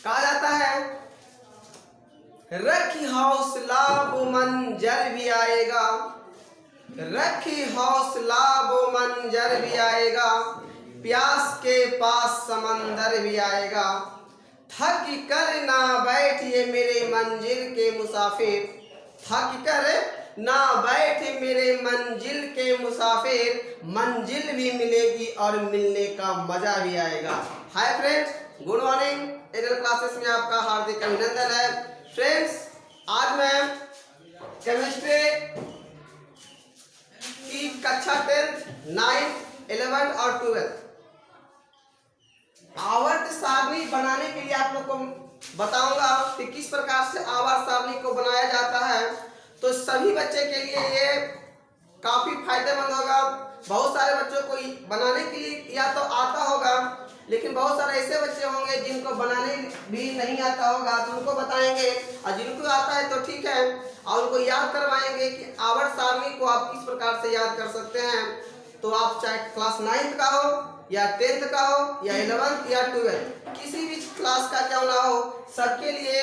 कहा जाता है रखी हौसला वो मंजर भी आएगा, रखी हौसला वो मंजर भी आएगा, प्यास के पास समंदर भी आएगा, थक कर ना बैठिए मेरे मंजिल के मुसाफिर, थक कर ना बैठे मेरे मंजिल के मुसाफिर, मंजिल भी मिलेगी और मिलने का मजा भी आएगा। Hi friends, good morning. एडल क्लासेस में आपका हार्दिक अभिनंदन है। फ्रेंड्स, आज मैं केमिस्ट्री की कक्षा 10, 9, 11 और 12 आवर्त सारणी बनाने के लिए आप लोग को बताऊंगा कि किस प्रकार से आवर्त सारणी को बनाया जाता है। तो सभी बच्चे के लिए ये काफी फायदेमंद होगा। बहुत सारे बच्चों को बनाने के लिए या तो आता होगा, लेकिन बहुत सारे ऐसे बच्चे होंगे जिनको बनाने भी नहीं आता होगा, तो उनको बताएंगे। और जिनको आता है तो ठीक है, और उनको याद करवाएंगे कि आवर्त सारणी को आप किस प्रकार से याद कर सकते हैं। तो आप चाहे क्लास 9th का हो या 10th का हो या 11th या 12th, किसी भी क्लास का क्यों ना हो, सबके लिए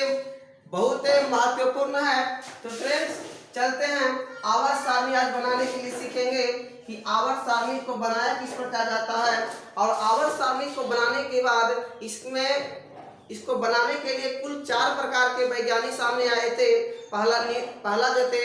बहुत महत्वपूर्ण है। तो फ्रेंड्स, चलते हैं आवर्त सारणी आज बनाने के लिए सीखेंगे कि आवर्त सारणी को बनाया किस प्रकार जाता है। और आवर्त सारणी को बनाने के बाद इसको बनाने के लिए कुल 4 प्रकार के वैज्ञानिक सामने आए थे। पहला जो थे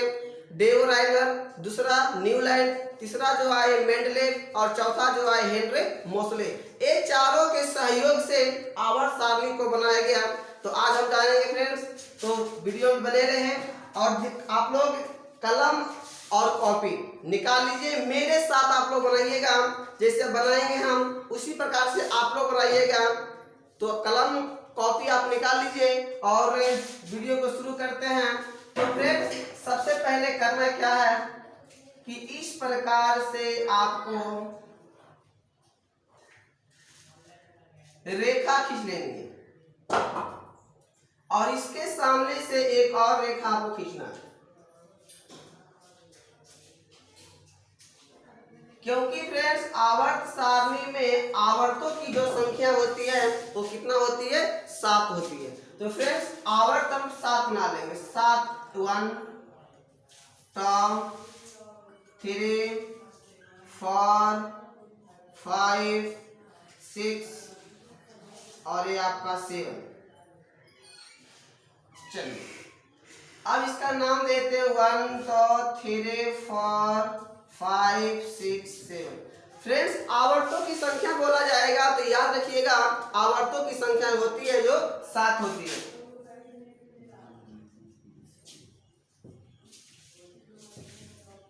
डेओराइगर, दूसरा न्यूलैंड, तीसरा जो आए मेंडलेव और चौथा जो आए हेनरी मोसले। ये चारों के सहयोग से आवर्त सारणी को बनाया गया। तो आज हम जानेंगे फ्रेंड्स, तो वीडियो में बने रहें। और आप लोग कलम और कॉपी निकाल लीजिए, मेरे साथ आप लोग बनाइएगा। जैसे बनाएंगे हम उसी प्रकार से आप लोग बनाइएगा। तो कलम कॉपी आप निकाल लीजिए और वीडियो को शुरू करते हैं। तो फ्रेंड्स, सबसे पहले करना क्या है कि इस प्रकार से आपको रेखा खींच लेनी है और इसके सामने से एक और रेखा आपको खींचना है, क्योंकि फ्रेंड्स आवर्त सारणी में आवर्तों की जो संख्या होती है वो कितना होती है, 7 होती है। तो फ्रेंड्स, आवर्त हम 7 बना लेंगे। 7 1 2 3 4 5 6 और ये आपका 7। चलिए अब इसका नाम देते हैं 1 2 3 4 5 6 7। फ्रेंड्स, आवर्तों की संख्या बोला जाएगा तो याद रखिएगा आवर्तों की संख्या होती है जो 7 होती है।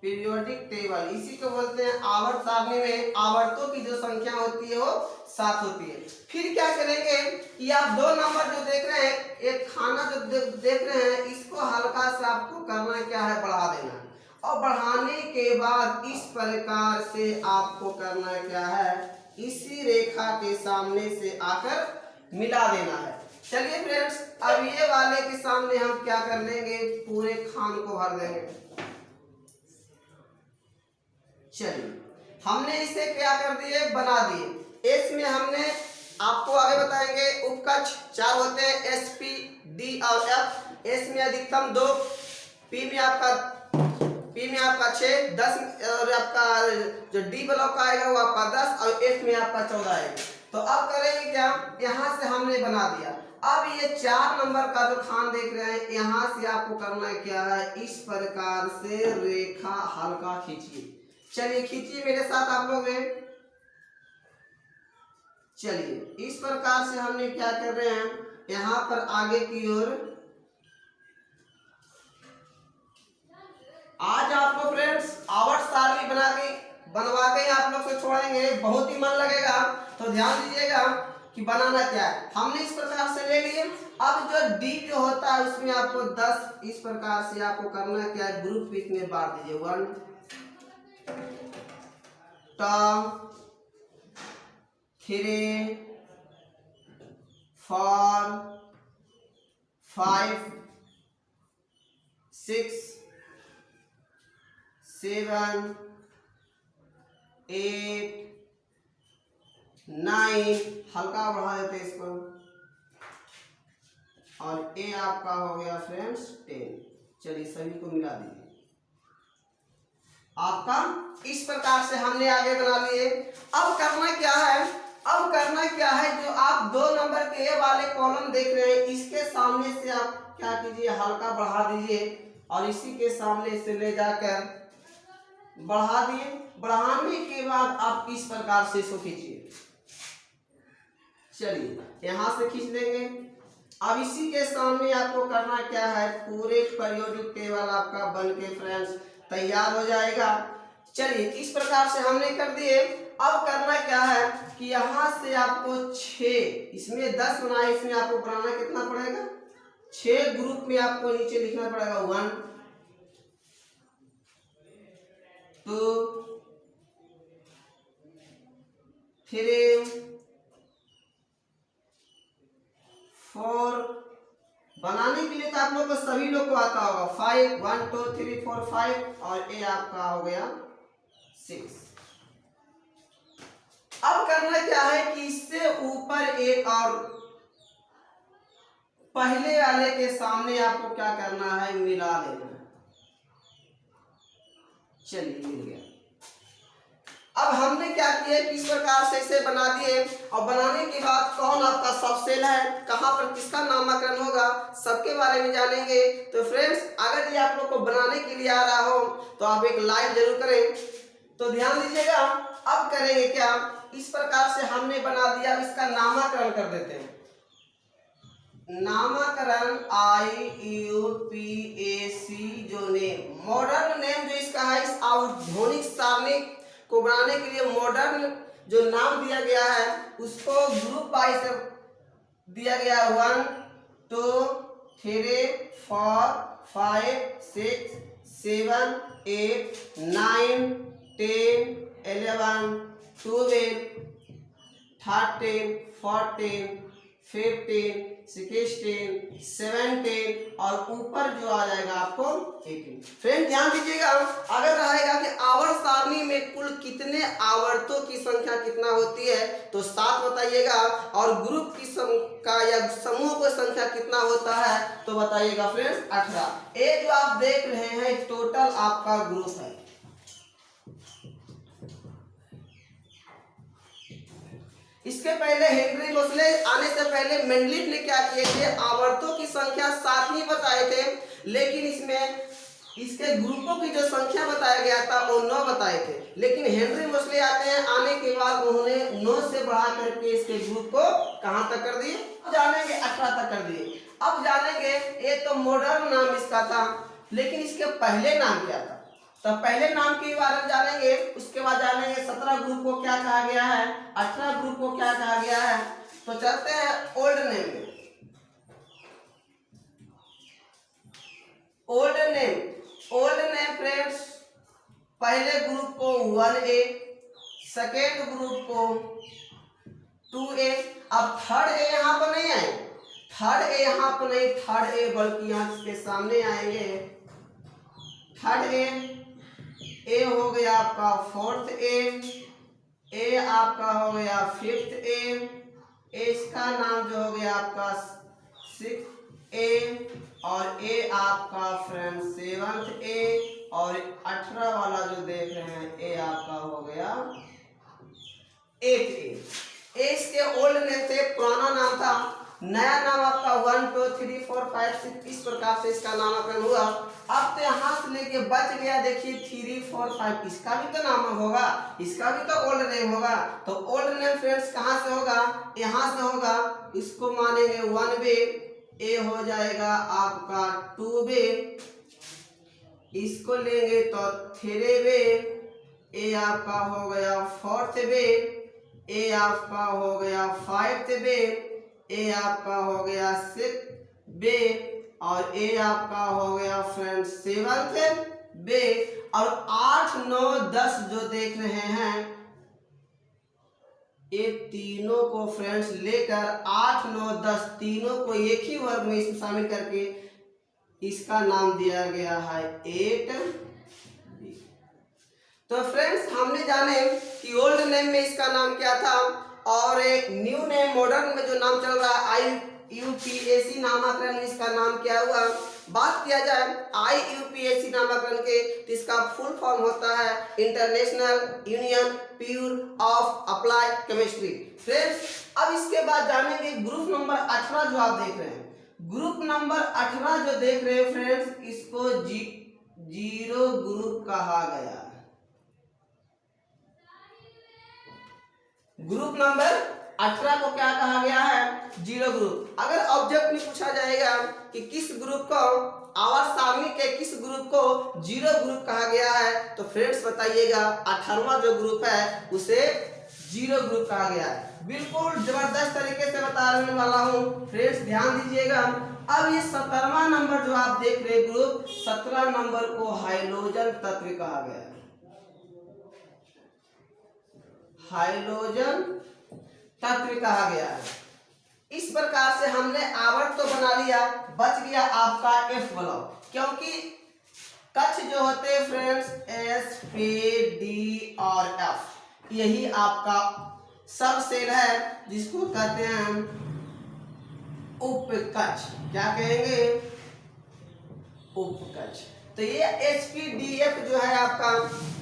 पीरियोडिक टेबल इसी को बोलते हैं। आवर्त सारणी में आवर्तों की जो संख्या होती है वो 7 होती है। फिर क्या करेंगे कि आप 2 नंबर जो देख रहे हैं, एक खाना जो देख रहे हैं, इसको हल्का सा आपको करना क्या है, बढ़ा देना है। और बढ़ाने के बाद इस प्रकार से आपको करना क्या है, इसी रेखा के सामने से आकर मिला देना है। चलिए फ्रेंड्स, अब ये वाले के सामने हम क्या कर लेंगे, पूरे खान को भर देंगे। चलिए, हमने इसे क्या कर दिए, बना दिए। एस में हमने आपको आगे बताएंगे उपकक्ष 4 होते हैं, एस पी डी और एफ। एस में अधिकतम 2, पी में आपका 6, 10 और आपका जो डी ब्लॉक आएगा वो आपका 10 और एफ में आपका 14 आएगा। तो अब करेंगे क्या, यहाँ से हमने बना दिया। अब ये 4 नंबर का जो खान देख रहे हैं, यहाँ से आपको करना क्या है, इस प्रकार से रेखा हल्का खींचिए। चलिए खींचिए मेरे साथ आप लोग। चलिए इस प्रकार से हमने क्या कर रहे हैं, यहाँ पर आगे की ओर। आज आपको फ्रेंड्स आवर्त सारणी बनवा के आप लोग से छोड़ेंगे, बहुत ही मन लगेगा। तो ध्यान दीजिएगा कि बनाना क्या है। हमने इस प्रकार से ले लिए। अब जो डी जो होता है उसमें आपको 10 इस प्रकार से आपको करना क्या है, ग्रुप इसमें बांट दीजिए। 1 2 3 4 5 6 7 8 9, हल्का बढ़ा देते इसको, और ए आपका हो गया फ्रेंड्स 10। चलिए सभी को मिला दीजिए। आपका इस प्रकार से हमने आगे बना लिए। अब करना क्या है, अब करना क्या है, जो आप 2 नंबर के ए वाले कॉलम देख रहे हैं इसके सामने से आप क्या कीजिए, हल्का बढ़ा दीजिए और इसी के सामने से ले जाकर बढ़ा दिए। बढ़ाने के बाद आप इस प्रकार से इसको खींचिए। चलिए यहां से खींच लेंगे। अब इसी के सामने आपको करना क्या है, पूरे प्रयोजित टेबल आपका बन के फ्रेंड्स तैयार हो जाएगा। चलिए इस प्रकार से हमने कर दिए। अब करना क्या है कि यहां से आपको 6, इसमें 10 बनाए, इसमें आपको बनाना कितना पड़ेगा, 6 ग्रुप में आपको नीचे लिखना पड़ेगा 1 2 3 4। बनाने के लिए तो आप लोग को सभी लोग को आता होगा 5 1 2 3 4 5 और ए आपका हो गया 6। अब करना क्या है कि इससे ऊपर एक और पहले वाले के सामने आपको क्या करना है, मिला लेना है। चलिए मिल गया। अब हमने क्या किया कि इस प्रकार से इसे बना दिए और बनाने के बाद कौन आपका सब सेल है, कहां पर किसका नामकरण होगा, सबके बारे में जानेंगे। तो फ्रेंड्स अगर ये आप लोग को बनाने के लिए आ रहा हो तो आप एक लाइक जरूर करें। तो ध्यान दीजिएगा। अब करेंगे क्या, इस प्रकार से हमने बना दिया, अब इसका नामकरण कर देते हैं। नामकरण IUPAC जो नेम, मॉडर्न नेम जो इसका है, इस आवर्धनिक सारणी को बनाने के लिए मॉडर्न जो नाम दिया गया है उसको ग्रुप वाइज दिया गया 1 2 3 4 5 6 7 8 9 10 11 12 13 14 15 16 17 और ऊपर जो आ जाएगा आपको 18। फ्रेंड ध्यान दीजिएगा, अगर रहेगा कि आवर्त सारणी में कुल कितने आवर्तों की संख्या कितना होती है तो 7 बताइएगा, और ग्रुप की का या समूह की संख्या कितना होता है तो बताइएगा फ्रेंड्स 18। ये जो आप देख रहे हैं टोटल आपका ग्रुप है। इसके पहले हेनरी मोसले आने से पहले मेंडलीफ ने क्या किए थे, आवर्तों की संख्या 7 ही बताए थे, लेकिन इसमें इसके ग्रुपों की जो संख्या बताया गया था वो 9 बताए थे। लेकिन हेनरी मोसले आते हैं, आने के बाद उन्होंने 9 से बढ़ा करके इसके ग्रुप को कहां तक कर दिए, जानेंगे 18 तक कर दिए। अब जानेंगे, ये तो मॉडर्न नाम इसका था, लेकिन इसके पहले नाम क्या था। तो पहले नाम के बारे में जानेंगे, उसके बाद जानेंगे 17 ग्रुप को क्या कहा गया है, 18 ग्रुप को क्या कहा गया है। तो चलते हैं ओल्ड नेम में। ओल्ड नेम फ्रेंड्स, पहले ग्रुप को 1A, सेकेंड ग्रुप को 2A। अब थर्ड ए यहाँ पर नहीं आए, थर्ड ए यहाँ पर नहीं, थर्ड ए बल्कि यहाँ इसके सामने आएंगे। थर्ड ए हो गया आपका 4th ए आपका हो गया 5th ए, इसका नाम जो हो गया आपका 6th ए, और ए आपका फ्रेंड 7th ए, और 18 वाला जो देख रहे हैं ए आपका हो गया 8th ए। इसके ओल्ड नेम थे, पुराना नाम था। नया नाम आपका 1 2 3 4 5 6 इस प्रकार से इसका नामकरण हुआ। अब तो यहाँ से लेके बच गया, देखिए 3 4 5, इसका भी तो नाम होगा, इसका भी तो ओल्ड नेम होगा। तो ओल्ड नेम फ्रेंड्स कहाँ से होगा, यहाँ से होगा। इसको मानेंगे 1B, ए हो जाएगा आपका 2B, इसको लेंगे तो 3B, ए आपका हो गया 4th B, ए आपका हो गया 5th B, ए आपका हो गया 6th B, और ए आपका हो गया फ्रेंड 7th B। और 8 9 10 जो देख रहे हैं ये तीनों को फ्रेंड्स लेकर 8 9 10 तीनों को एक ही वर्ग में इसमें शामिल करके इसका नाम दिया गया है 8B। तो फ्रेंड्स हमने जाने कि ओल्ड नेम में इसका नाम क्या था, और एक न्यू नेम मॉडर्न में जो नाम चल रहा है IUPAC नामकरण, इसका नाम क्या हुआ। बात किया जाए IUPAC नामकरण के, तो इसका फुल फॉर्म होता है international union pure of applied chemistry. Friends अब इसके बाद जानेंगे ग्रुप नंबर 18 जो आप देख रहे हैं। ग्रुप नंबर 18 जो देख रहे हैं फ्रेंड्स, इसको जीरो ग्रुप कहा गया। ग्रुप नंबर 18 को क्या कहा गया है, जीरो ग्रुप। अगर ऑब्जेक्ट में पूछा जाएगा कि किस ग्रुप को, आवर्त सारणी के किस ग्रुप को जीरो ग्रुप कहा गया है, तो फ्रेंड्स बताइएगा 18वां जो ग्रुप है उसे जीरो ग्रुप कहा गया है। बिल्कुल जबरदस्त तरीके से बताने वाला हूं फ्रेंड्स, ध्यान दीजिएगा। अब ये 17वां नंबर जो आप देख रहे ग्रुप, 17 नंबर को हाइड्रोजन तत्व कहा गया है। हाइड्रोजन तत्व कहा गया है। इस प्रकार से हमने आवर्त तो बना लिया, बच गया आपका F ब्लॉक, क्योंकि कक्ष जो होते हैं फ्रेंड्स S, P, D और F, यही आपका सब सेल है जिसको कहते हैं उपकक्ष। क्या कहेंगे, उपकक्ष। तो ये HPDF जो है आपका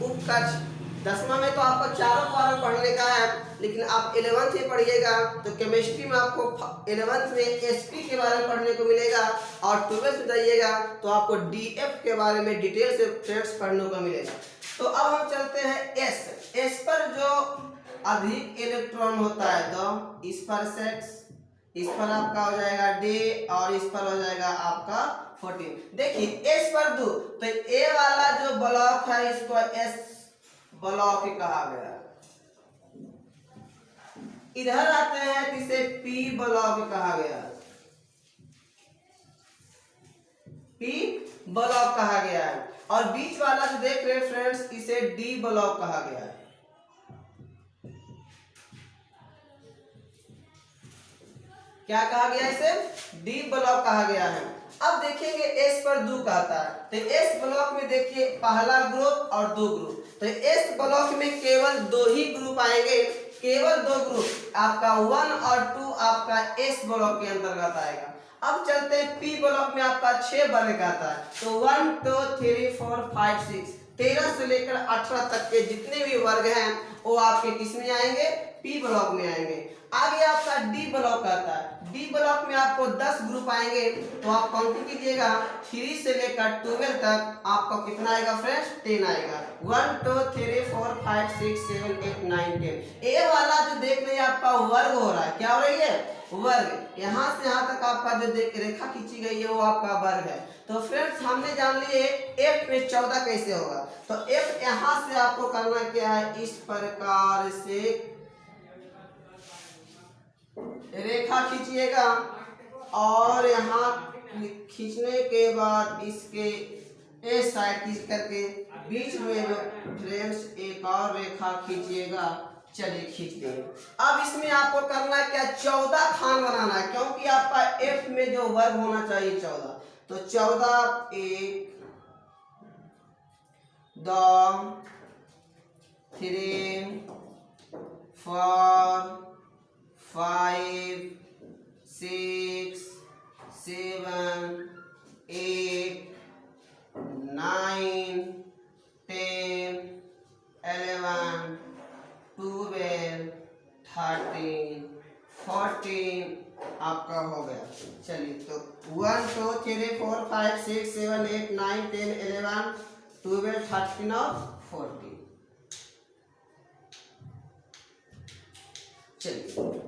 उपकक्ष। 10वां में तो आपको चारों फॉर्म पढ़ने का है, लेकिन आप 11th में पढ़िएगा तो केमिस्ट्री में आपको 11th में SP के बारे में पढ़ने को मिलेगा, और 12th में जाइएगा तो आपको DF के बारे में डिटेल से फ्रेंड्स पढ़ने को मिलेगा। तो अब हम चलते हैं S पर जो अधिक इलेक्ट्रॉन होता है तो इस पर 6, इस पर आपका हो जाएगा D और इस पर हो जाएगा आपका 14। देखिए S पर 2, तो A वाला जो ब्लॉक है इसको S ब्लॉक कहा गया। इधर आते हैं तो इसे P ब्लॉक कहा गया। P ब्लॉक कहा गया है, और बीच वाला जो देख रहे हैं फ्रेंड्स इसे D ब्लॉक कहा गया है। क्या कहा गया, इसे D ब्लॉक कहा गया है। अब देखेंगे S पर 2 कहता है, तो S ब्लॉक में देखिए पहला ग्रुप और 2 ग्रुप, तो S ब्लॉक में केवल 2 ही ग्रुप आएंगे, केवल 2 ग्रुप, आपका 1 और 2 आपका S ब्लॉक के अंतर्गत आएगा। अब चलते हैं P ब्लॉक में आपका 6 वर्ग आता है, तो 1 2 3 4 5 6 13 से लेकर 18 तक के जितने भी वर्ग हैं वो आपके किस में आएंगे, P ब्लॉक में आएंगे। आगे आपका D ब्लॉक आता है। D ब्लॉक में आपको 10 ग्रुप आएंगे, तो आप काउंटिंग कीजिएगा 3 से लेकर 12 तक आपका कितना आएगा फ्रेंड्स, 10 आएगा। 1 2 3 4 5 6 7 8 9 10। ए वाला जो देख रहे हैं आपका वर्ग हो रहा है, क्या हो रही है, वर्ग। यहाँ से यहाँ तक आपका जो रेखा खींची गई है वो आपका वर्ग है। तो फ्रेंड्स हमने जान लिए F में 14 कैसे होगा, तो F यहाँ से आपको करना क्या है, इस प्रकार से रेखा खींचिएगा, और यहाँ खींचने के बाद इसके ए साइड खींच करके बीच में फ्रेंड्स एक और रेखा खींचिएगा। चलिए खींच देंगे। अब इसमें आपको करना क्या, 14 खान बनाना है, क्योंकि आपका F में जो वर्ग होना चाहिए 14, तो 14 1 2 3 4 5 6 7 8 9 10 11 12 13 14 आपका हो गया। चलिए तो 1 2 3 4 5 6 7 8 9 10 11 12 13 और 14। चलिए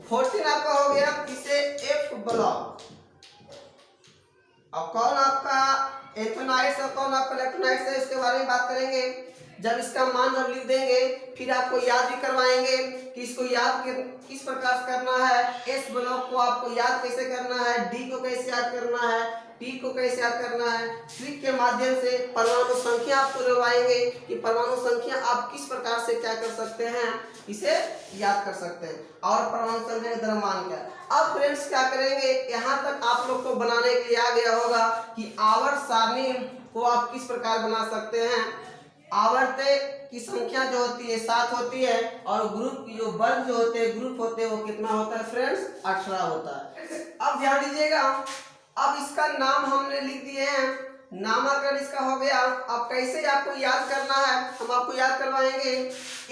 14 आपका हो गया, इसे F ब्लॉक। अब कौन आपका एथोनाइट्स और कौन आपका इलेक्ट्रोनाइट्स है इसके बारे में बात करेंगे। जब इसका मान जब लिख देंगे फिर आपको याद भी करवाएंगे कि इसको याद किस प्रकार से करना है, S ब्लॉक को आपको याद कैसे करना है, D को कैसे याद करना है, P को कैसे याद करना है। ट्रिक के माध्यम से परमाणु संख्या आपको दिलवाएंगे कि परमाणु संख्या आप किस प्रकार से क्या कर सकते हैं, इसे याद कर सकते हैं, और परमाणु संख्या का द्रव्यमान क्या। अब फ्रेंड्स क्या करेंगे, यहाँ तक आप लोग को बनाने के लिए आ गया होगा कि आवर्त सारणी को आप किस प्रकार बना सकते हैं। आवर्त की संख्या जो होती है 7 होती है, और ग्रुप की जो वर्ग जो होते हैं, ग्रुप होते हैं, वो कितना होता है फ्रेंड्स? 18 होता है। अब ध्यान दीजिएगा, अब इसका नाम हमने लिख दिए हैं, नामाकरण इसका हो गया। अब कैसे आपको याद करना है, हम आपको याद करवाएंगे।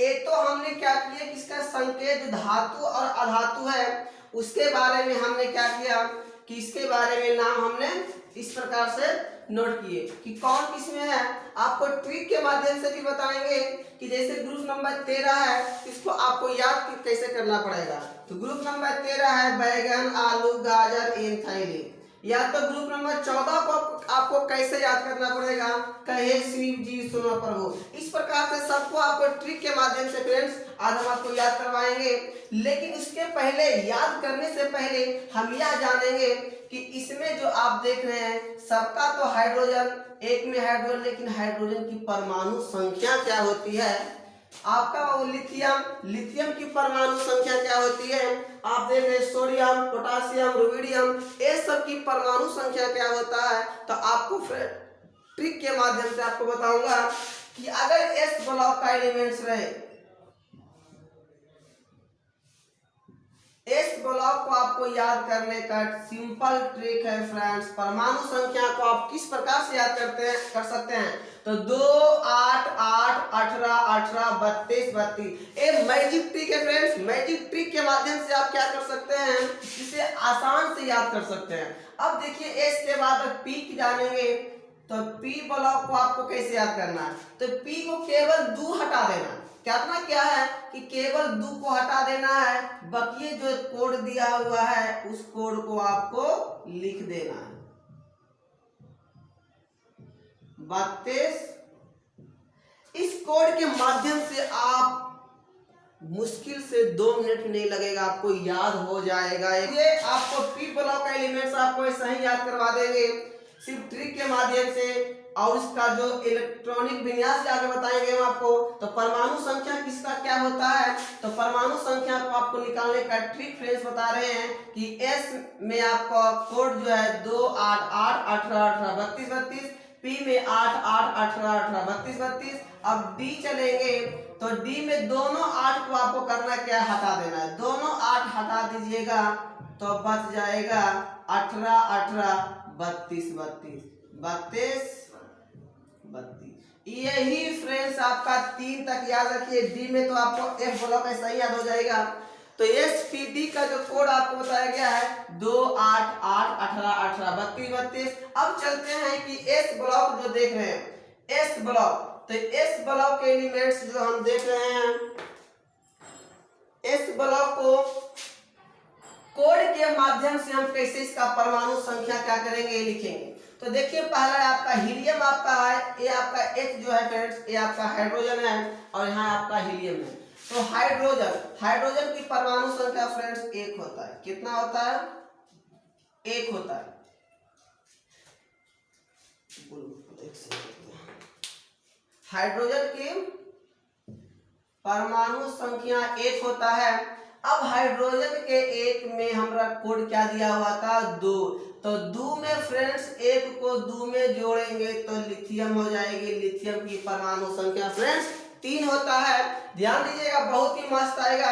एक तो हमने क्या किया कि इसका संकेत धातु और अधातु है, उसके बारे में हमने क्या किया कि इसके बारे में नाम हमने इस प्रकार से नोट किए कि कौन किस में है। आपको ट्रिक के माध्यम से भी बताएंगे कि जैसे ग्रुप नंबर 13 है, इसको आपको याद कैसे करना पड़ेगा। तो ग्रुप नंबर 13 है बैगन, आलू, गाजर, एंथैली। या तो ग्रुप नंबर 14 को आपको कैसे याद करना पड़ेगा, कहे शिव जी सुनो प्रभु। इस प्रकार से सबको आपको ट्रिक के माध्यम से फ्रेंड्स आज हम आपको याद करवाएंगे। लेकिन उसके पहले, याद करने से पहले हम यह जानेंगे कि इसमें जो आप देख रहे हैं सबका तो हाइड्रोजन, एक में हाइड्रोजन, लेकिन हाइड्रोजन की परमाणु संख्या क्या होती है? आपका वो लिथियम, लिथियम की परमाणु संख्या क्या होती है? आप देख रहे हैं सोडियम, पोटासियम, रुबिडियम, ये सब की परमाणु संख्या क्या होता है? तो आपको ट्रिक के माध्यम से आपको बताऊंगा कि अगर एस ब्लॉक का एलिमेंट्स रहे, एस ब्लॉक को आपको याद करने का सिंपल ट्रिक है फ्रेंड्स। परमाणु संख्या को आप किस प्रकार से याद कर सकते हैं? तो 2, 8, 8, 18, 18, 32, 32। ये मैजिक ट्रिक है फ्रेंड्स। मैजिक ट्रिक के माध्यम से आप क्या कर सकते हैं, इसे आसान से याद कर सकते हैं। अब देखिए एस के बाद पी की जानेंगे, तो पी ब्लॉक को आपको कैसे याद करना है? तो पी को केवल 2 हटा देना। करना क्या है कि केवल 2 को हटा देना है, बाकी जो कोड दिया हुआ है उस कोड को आपको लिख देना है। 32। इस कोड के माध्यम से आप मुश्किल से 2 मिनट नहीं लगेगा, आपको याद हो जाएगा। ये आपको पी ब्लॉक का एलिमेंट्स आपको ऐसा ही याद करवा देंगे सिर्फ ट्रिक के माध्यम से, और इसका जो इलेक्ट्रॉनिक विन्यास आगे बताएंगे हम आपको। तो परमाणु संख्या किसका क्या होता है? तो परमाणु संख्या को आपको निकालने का ट्रिक फ्रेंड्स बता रहे हैं कि एस में आपका कोड जो है 2, 8, 8, 18, 18, 32, 32, पी में 8, 8, 18, 18, 32, 32। अब डी चलेंगे, तो डी में दोनों 8 को आपको करना क्या है? हटा देना है। दोनों 8 हटा दीजिएगा तो बच जाएगा 18, 18, 32, 32, 32, 32। यही फ्रेंड्स आपका 3 तक याद रखिए। डी में तो आपको एफ ब्लॉक ऐसा ही याद हो जाएगा। तो एस पी डी का जो कोड आपको बताया गया है 2, 8, 8, 18, 18, 32, 32। अब चलते हैं कि एस ब्लॉक जो देख रहे हैं, एस ब्लॉक, तो एस ब्लॉक के एलिमेंट्स जो हम देख रहे हैं, एस ब्लॉक को कोड के माध्यम से हम कैसे इसका परमाणु संख्या क्या करेंगे, लिखेंगे। तो देखिए पहला आपका हीलियम आपका है, ये आपका H जो है फ्रेंड्स, ये आपका हाइड्रोजन है, और यहाँ आपका हीलियम है। तो हाइड्रोजन, हाइड्रोजन की परमाणु संख्या फ्रेंड्स 1 होता है। कितना होता है? 1 होता है। हाइड्रोजन की परमाणु संख्या 1 होता है। अब हाइड्रोजन के 1 में हमारा कोड क्या दिया हुआ था? 2। तो 2 में फ्रेंड्स 1 को 2 में जोड़ेंगे तो लिथियम हो जाएगी। लिथियम की परमाणु संख्या फ्रेंड्स 3 होता है। ध्यान दीजिएगा, बहुत ही मस्त आएगा।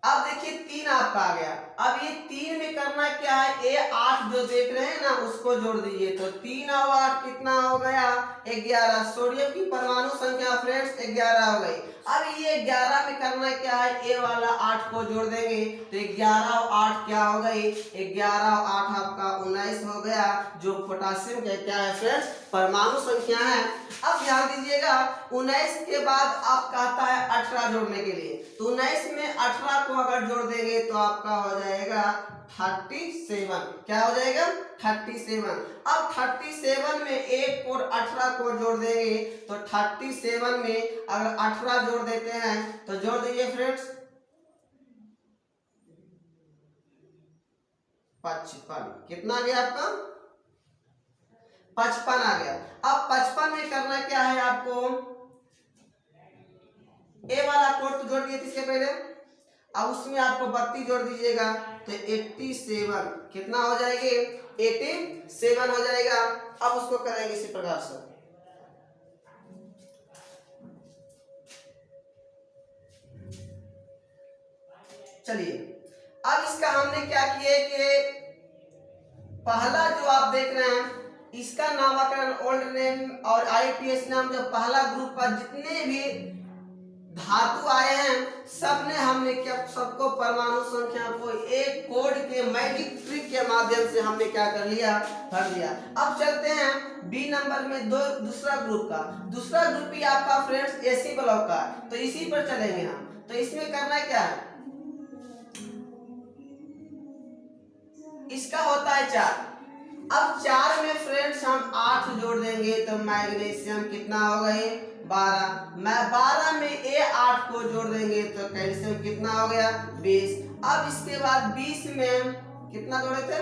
अब देखिए 3 आपका आ गया। अब ये 3 में करना क्या है? ये 8 जो देख रहे हैं ना उसको जोड़ दीजिए, तो 3 और 8 कितना हो गया? 11। सोडियम की परमाणु संख्या फ्रेंड्स 11 हो गई। अब ये 11 में करना क्या है? ए वाला 8 को जोड़ देंगे, तो 11 और 8 क्या हो गई? 11 और 8 आपका 19 हो गया, जो पोटासियम का क्या है फ्रेंड्स? परमाणु संख्या है। अब ध्यान दीजिएगा 19 के बाद आप कहता है 18 जोड़ने के लिए, तो 19 में 18 को अगर जोड़ देंगे तो आपका हो जाएगा 37। क्या हो जाएगा? 37। अब 37 में 1 और 18 को जोड़ देंगे तो 37 में अगर 18 जोड़ देते हैं तो जोड़ दीजिए फ्रेंड्स 55। कितना आ गया आपका? 55 आ गया। अब 55 में करना क्या है आपको? ए वाला कोड तो जोड़ दिए थे इसके पहले, अब उसमें आपको 32 जोड़ दीजिएगा तो 87। कितना हो जाएगी? 87 हो जाएगा। अब उसको करेंगे इसी प्रकार से, चलिए अब इसका हमने क्या किए कि पहला जो आप देख रहे हैं इसका नामकरण ओल्ड नेम और आईपीएस नाम जो पहला ग्रुप का जितने भी धातु आए हैं सब ने हमने क्या सबको परमाणु संख्या को एक कोड के मैजिक ट्रिक के माध्यम से हमने क्या कर लिया भर दिया। अब चलते हैं बी नंबर में दूसरा ग्रुप का। दूसरा ग्रुप भी आपका फ्रेंड्स एसी ब्लॉक का, तो इसी पर चलेंगे हम। तो इसमें करना क्या है, इसका होता है 4। अब 4 में फ्रेंड्स हम 8 जोड़ देंगे तो मैग्नीशियम कितना हो गए 12। मैं 12 में ए 8 को जोड़ देंगे तो कैल्शियम कितना हो गया 20। अब इसके बाद 20 में कितना जोड़े थे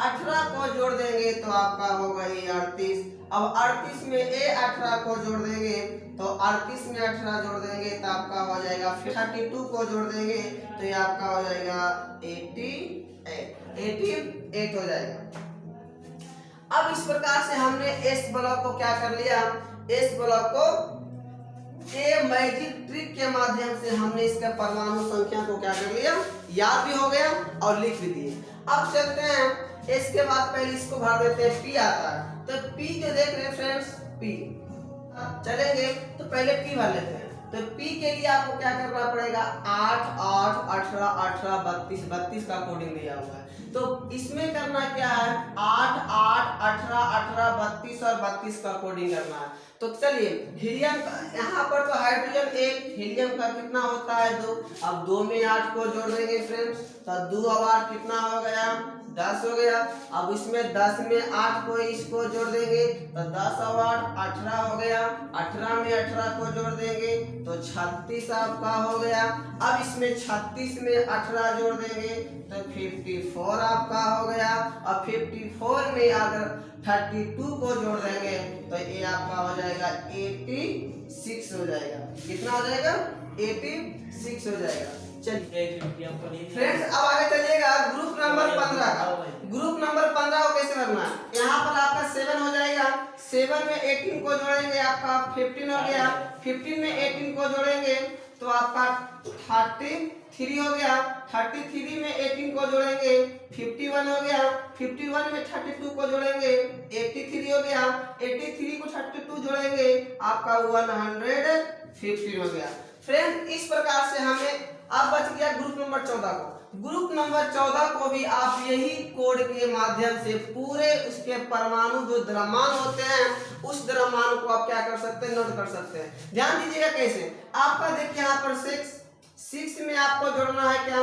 18 को जोड़ देंगे तो आपका हो गई 38। अब 38 में ए 18 को जोड़ देंगे तो 38 में 18 जोड़ देंगे तो आपका हो जाएगा 32 को जोड़ देंगे तो ये आपका हो जाएगा 88 हो जाएगा। अब इस प्रकार से हमने एस ब्लॉक को क्या कर लिया, एस ब्लॉक को के मैजिक ट्रिक के माध्यम से हमने इसके परमाणु संख्या को क्या कर लिया, याद भी हो गया और लिख भी दिए। अब चलते हैं इसके बाद पहले इसको भर देते हैं, पी आता है। तो पी जो देख रहे हैं फ्रेंड्स, पी चलेंगे तो पहले पी भर लेते हैं। तो पी के लिए आपको क्या करना पड़ेगा, 8 8 18 18 32 32 का कोडिंग दिया हुआ है। तो इसमें करना क्या है, 8 8 18 18 32 और 32 का कोडिंग करना है। तो चलिए हीलियम यहाँ पर तो हाइड्रोजन 1, हीलियम का कितना होता है 2। अब 2 में 8 को जोड़ देंगे फ्रेंड्स तो 2 और 8 कितना हो गया 10 हो गया। अब इसमें 10 में 8 को इसको जोड़ देंगे तो 10 और 8 18 हो गया। 18 में 18 को जोड़ देंगे तो 36 आपका हो गया। अब इसमें 36 में 18 जोड़ देंगे तो 54 आपका हो गया। अब 54 में अगर 32 को जोड़ देंगे तो ये आपका हो जाएगा 86 हो जाएगा। कितना हो जाएगा 86 हो जाएगा। चलिए फ्रेंड्स अब आगे चलिएगा ग्रुप नंबर 15 का। ग्रुप नंबर 15 को कैसे भरना है, यहाँ पर आपका 7 हो जाएगा। 7 में 18 को जोड़ेंगे आपका 15 हो गया। 15 में 18 को जोड़ेंगे तो आपका 33 हो गया। 33 में 18 को जोड़ेंगे 51 हो गया। 51 में 32 को जोड़ेंगे 83 हो गया। 83 को 32 जोड़ेंगे आपका 115 हो गया। फ्रेंड इस प्रकार से हमें अब बच गया ग्रुप नंबर 14 को। ग्रुप नंबर 14 को भी आप यही कोड के माध्यम से पूरे उसके परमाणु जो द्रव्यमान होते हैं उस द्रव्यमान को आप क्या कर सकते हैं, नोट कर सकते हैं। ध्यान दीजिएगा कैसे, आपका देखिए यहाँ पर 6 में आपको जोड़ना है क्या,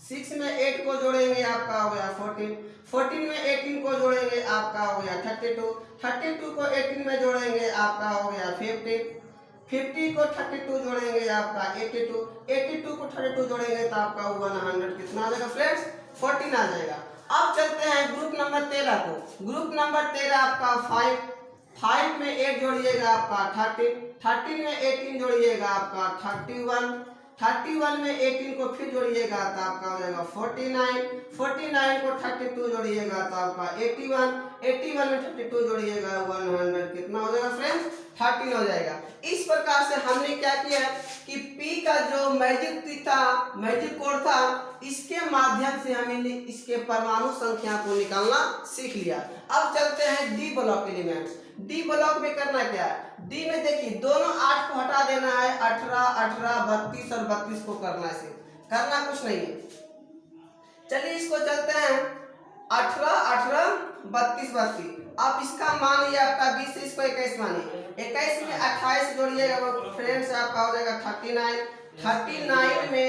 6 में 8 को जोड़ेंगे आपका हो गया 14। 14 में 18 को जोड़ेंगे आपका हो गया 32। 32 को 18 में जोड़ेंगे आपका हो गया 50। 50 को 32 जोड़ेंगे आपका 82। 82 को 32 जोड़ेंगे तो आपका 100 कितना आ जाएगा फ्रेंड्स 14 आ जाएगा। अब चलते हैं ग्रुप नंबर 13 को। ग्रुप नंबर 13 आपका 5 में 8 जोड़िएगा आपका 13। 13 में 18 जोड़िएगा आपका 31। 31 में 18 को फिर जोड़िएगा तो आपका हो जाएगा 49। 49 को 32 जोड़िएगा तो आपका 81। 81 में 32 जोड़िएगा 100 कितना हो जाएगा फ्रेंड्स 13 हो जाएगा। इस प्रकार से हमने क्या किया कि P का जो मैजिक ट्रिक था, मैजिक कोड था, इसके माध्यम से हमने इसके परमाणु संख्या को निकालना सीख लिया। अब चलते हैं D block elements. D block में करना क्या है, डी में देखिए दोनों 8 को हटा देना है, 18 18 32 और 32 को करना है, करना कुछ नहीं है। चलिए इसको चलते हैं 18 18 32 32। अब इसका मान लिया आपका 20 से इसको 21 मानिए। 21 में 28 जोड़िएगा फ्रेंड्स आपका हो जाएगा 39। 39 में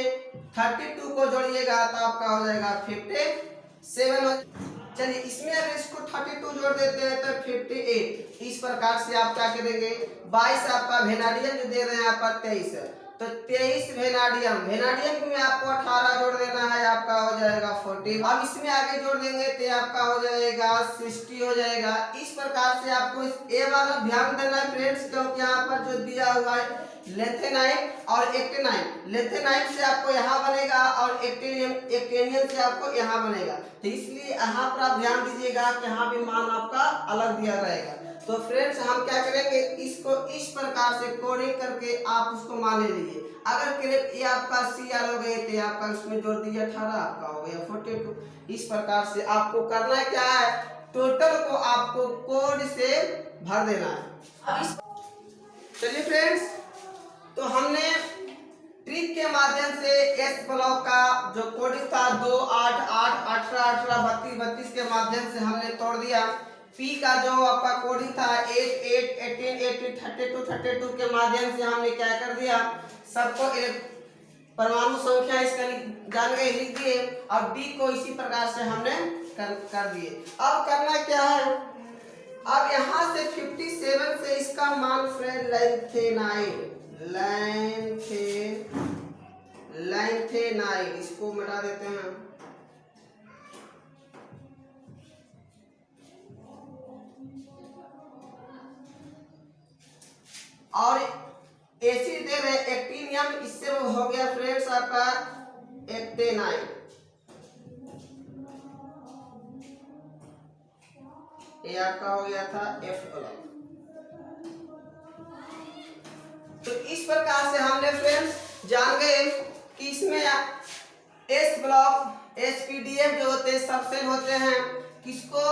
32 को जोड़िएगा तो आपका हो जाएगा 57। चलिए इसमें अगर इसको 32 जोड़ देते हैं तो 58। इस प्रकार से आप क्या करेंगे, 22 आपका वेनाडियम जो दे रहे हैं आपका 23 तो 23 वेनाडियम में आपको 18 जोड़ देना है, आपका हो जाएगा 40। अब इसमें आगे जोड़ देंगे तो आपका हो जाएगा 60 हो जाएगा। इस प्रकार से आपको इस ए वाला ध्यान देना है फ्रेंड्स, क्योंकि यहाँ पर जो दिया हुआ है लेथेनाइन और एक्टेनाइन, लेथेनाइन से आपको यहाँ बनेगा और एक्टेनियम से आपको यहाँ बनेगा। तो इसलिए यहाँ पर आप ध्यान दीजिएगा कि यहाँ भी मान आपका अलग दिया रहेगा। तो फ्रेंड्स हम क्या करेंगे, इसको इस प्रकार से कोडिंग करके आप उसको मान ले लीजिए। अगर ये आपका CR हो गए तो आपका उसमें जोड़ दीजिए 18, आपका हो गया 42। इस प्रकार से आपको करना क्या है, टोटल को आपको कोड से भर देना है। चलिए फ्रेंड्स, तो हमने ट्रिक के माध्यम से एस ब्लॉक का जो कोडिंग था 2, 8, 8, 18, 18, 32, 32 के माध्यम से हमने तोड़ दिया। पी का जो आपका कोडिंग था 8, 8, 18, 18, 32, 32 के माध्यम से हमने क्या कर दिया, सबको एक परमाणु संख्या इसका जान गए, लिख दिए, और डी को इसी प्रकार से हमने कर दिए। अब करना क्या है, अब यहाँ से 57 से इसका मान फ्रेंड लैंथेनाइड इसको मिटा देते हैं। और एसिड दे रहे एक्टिनियम, इससे वो हो गया फ्रेंड्स आपका एक्टेनाइड। ये आपका हो गया था F ब्लॉक। तो इस प्रकार से हमने फ्रेंड्स जान गए कि इसमें S ब्लॉक SPDF जो होते हैं सबसेल होते हैं, किसको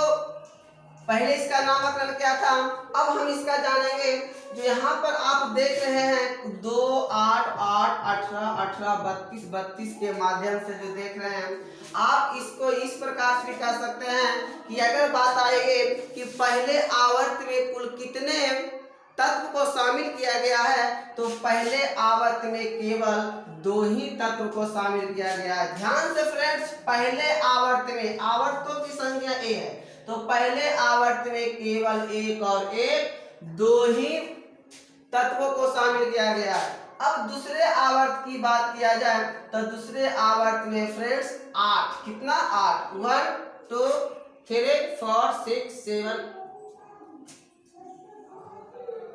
पहले इसका नामकरण क्या था। अब हम इसका जानेंगे। जो यहाँ पर आप देख रहे हैं 2, 8, 8, 18, 18, 32, 32 के माध्यम से जो देख रहे हैं, आप इसको इस प्रकार से कह सकते हैं कि अगर बात आएगी कि पहले आवर्त में कुल कितने तत्व को शामिल किया गया है, तो पहले आवर्त में केवल 2 ही तत्व को शामिल किया गया है। ध्यान से फ्रेंड्स, पहले आवर्त में आवर्तों की संख्या A है, तो पहले आवर्त में केवल 1 और 1 2 ही तत्वों को शामिल किया गया है। अब दूसरे आवर्त की बात किया जाए तो दूसरे आवर्त में फ्रेंड्स 8, कितना 8, 1, 2, 3, 4, 6, 7,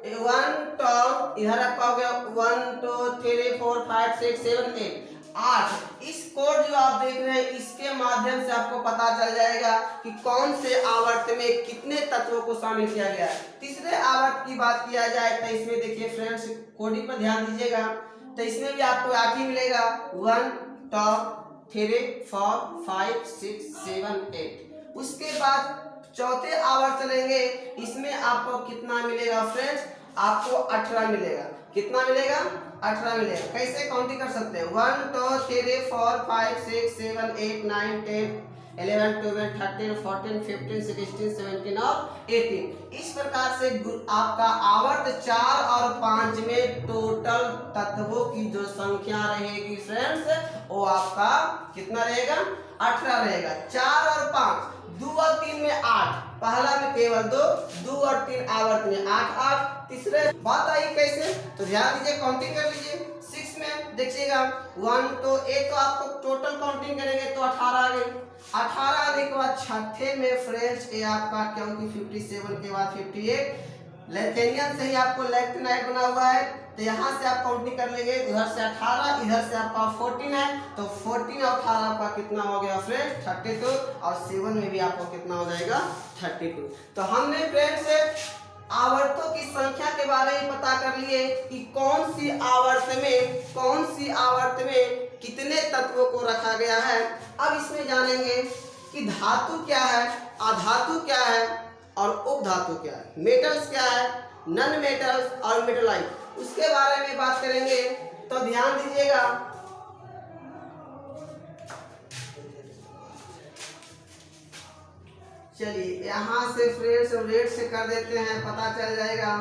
1 तो इधर आपका हो गया 1, 2, 3, 4, 5, 6, 7, 8, 8। इस कोड जो आप देख रहे हैं इसके माध्यम से आपको पता चल जाएगा कि कौन से आवर्त में कितने तत्वों को शामिल किया गया है। तीसरे आवर्त की बात किया जाए तो इसमें देखिए फ्रेंड्स, कोडिंग पर ध्यान दीजिएगा, तो इसमें भी आपको 8 ही मिलेगा, 1, 2, 3, 4, 5, 6, 7, 8। उसके बाद चौथे आवर्त चलेंगे, इसमें आपको कितना मिलेगा फ्रेंड्स, आपको 18 मिलेगा। कितना मिलेगा, 18 मिलेगा। कैसे काउंटिंग कर सकते हैं, 1, 2, 3, 4, 5, 6, 7, 8, 9, 10, 11, 12, 13, 14, 15, 16, 17 और 18। इस प्रकार से आपका आवर्त 4 और 5 में टोटल तत्वों की जो संख्या रहेगी फ्रेंड्स, वो आपका कितना रहेगा, 18 रहेगा। 4 और 5, 2 और 3 में 8, पहला में केवल 2, 2 और 3 आवर्त में 8, 8। तीसरे बात आई कैसे, तो ध्यान दीजिए, काउंटिंग कर लीजिए। 6 में देखिएगा 1, तो एक तो आपको टोटल काउंटिंग करेंगे तो 18 आ गई। 18 आने के बाद छठे में फ्रेंड्स ये आपका, क्योंकि 57 के बाद 58 लैंथेनियम से ही आपको लैंथेनाइड बना हुआ है, तो यहाँ से आप काउंटिंग कर लेंगे, उधर से 18, इधर से आपका 14 है, तो 14 और 18 आपका कितना हो गया फ्रेंड्स, 32, और 7 में भी आपको कितना हो जाएगा, 32। तो हमने फ्रेंड्स आवर्तों की संख्या के बारे में पता कर लिए कि कौन सी आवर्त में कितने तत्वों को रखा गया है। अब इसमें जानेंगे कि धातु क्या है, अधातु क्या है और उपधातु क्या है, मेटल्स क्या है, नॉन मेटल्स और मेटलाइट, उसके बारे में बात करेंगे। तो ध्यान दीजिएगा, चलिए यहाँ से फ्रेंड्स रेट से कर देते हैं, पता चल जाएगा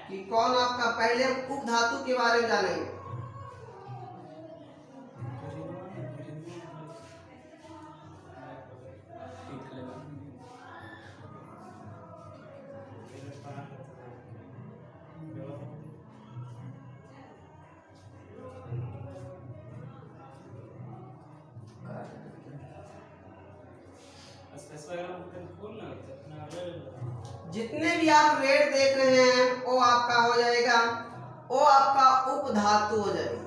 कि कौन आपका। पहले उपधातु के बारे में जानेंगे। जितने भी आप रेट देख रहे हैं वो आपका हो जाएगा, वो आपका उपधातु हो जाएगा,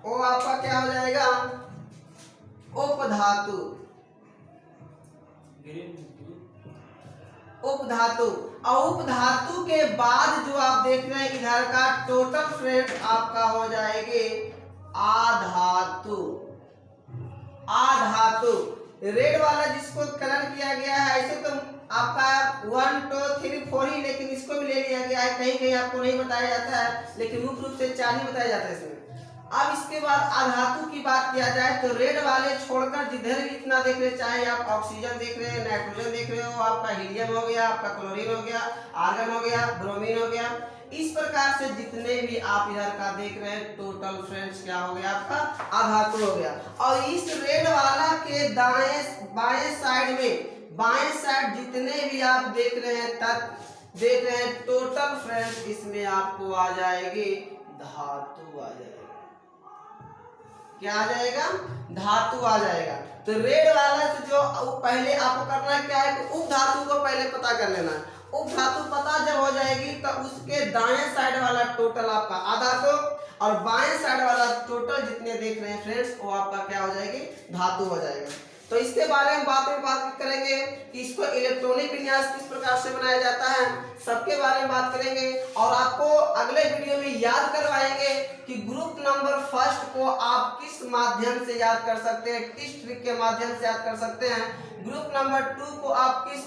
वो आपका क्या हो जाएगा, उपधातु, उपधातु। और उपधातु के बाद जो आप देख रहे हैं इधर का टोटल फ्रेंड्स आपका हो जाएगी आधातु। आधातु रेड वाला जिसको कलर किया गया है, ऐसे तो आपका 1 2 3 4 ही, लेकिन इसको भी ले लिया गया है, कहीं कहीं आपको नहीं बताया जाता है, लेकिन मुख्य रूप से 4 ही बताया जाता है इसमें। अब इसके बाद आधातु की बात किया जाए तो रेड वाले छोड़कर जिधर भी इतना देख रहे, चाहे आप ऑक्सीजन देख रहे हैं, नाइट्रोजन देख रहे हो, आपका हीलियम हो गया, आपका क्लोरीन हो गया, आर्गन हो गया, ब्रोमीन हो गया, इस प्रकार से जितने भी आप इधर का देख रहे हैं टोटल फ्रेंड्स क्या हो गया आपका आधातु हो गया। और इस रेड वाला के दाएं बाएं साइड में, बाएं साइड जितने भी आप देख रहे हैं तत्व देख रहे हैं टोटल फ्रेंड्स, इसमें आपको आ जाएगी धातु आ जाएगी। क्या आ जाएगा? धातु आ जाएगा। तो रेड वाला से जो पहले आपको करना है क्या है कि उपधातु को पहले पता कर लेना है। उपधातु पता जब हो जाएगी तो उसके दाएं साइड वाला टोटल आपका आधातु और बाएं साइड वाला टोटल जितने देख रहे हैं फ्रेंड्स वो आपका क्या हो जाएगी? धातु हो जाएगा। तो इसके बारे में बात करेंगे कि इसको इलेक्ट्रॉनिक विन्यास किस प्रकार से बनाया जाता है, सबके बारे में बात करेंगे। और आपको अगले वीडियो में याद करवाएंगे कि ग्रुप नंबर फर्स्ट को आप किस माध्यम से याद कर सकते हैं, किस ट्रिक के माध्यम से याद कर सकते हैं। ग्रुप नंबर 2 को आप किस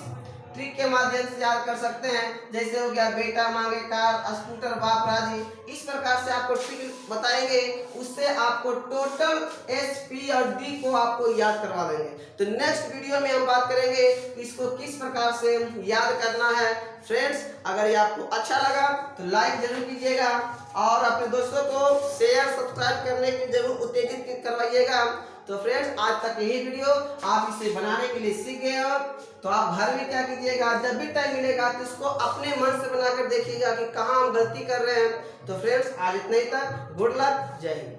ट्रिक के माध्यम से याद कर सकते हैं, जैसे हो गया बेटा मांगे कार, स्कूटर बाप राजी, इस प्रकार से आपको ट्रिक बताएंगे, उससे आपको टोटल एस पी और डी को आपको याद करवा देंगे। तो नेक्स्ट वीडियो में हम बात करेंगे इसको किस प्रकार से याद करना है। फ्रेंड्स अगर ये आपको अच्छा लगा तो लाइक जरूर कीजिएगा और अपने दोस्तों को शेयर सब्सक्राइब करने की जरूर उत्तेजित करवाइएगा। तो फ्रेंड्स आज तक यही वीडियो आप इसे बनाने के लिए सीख गए हो, तो आप घर में क्या कीजिएगा, जब भी टाइम मिलेगा तो इसको अपने मन से बनाकर देखिएगा कि कहाँ हम गलती कर रहे हैं। तो फ्रेंड्स आज इतना ही तक, गुड लक, जय हिंद।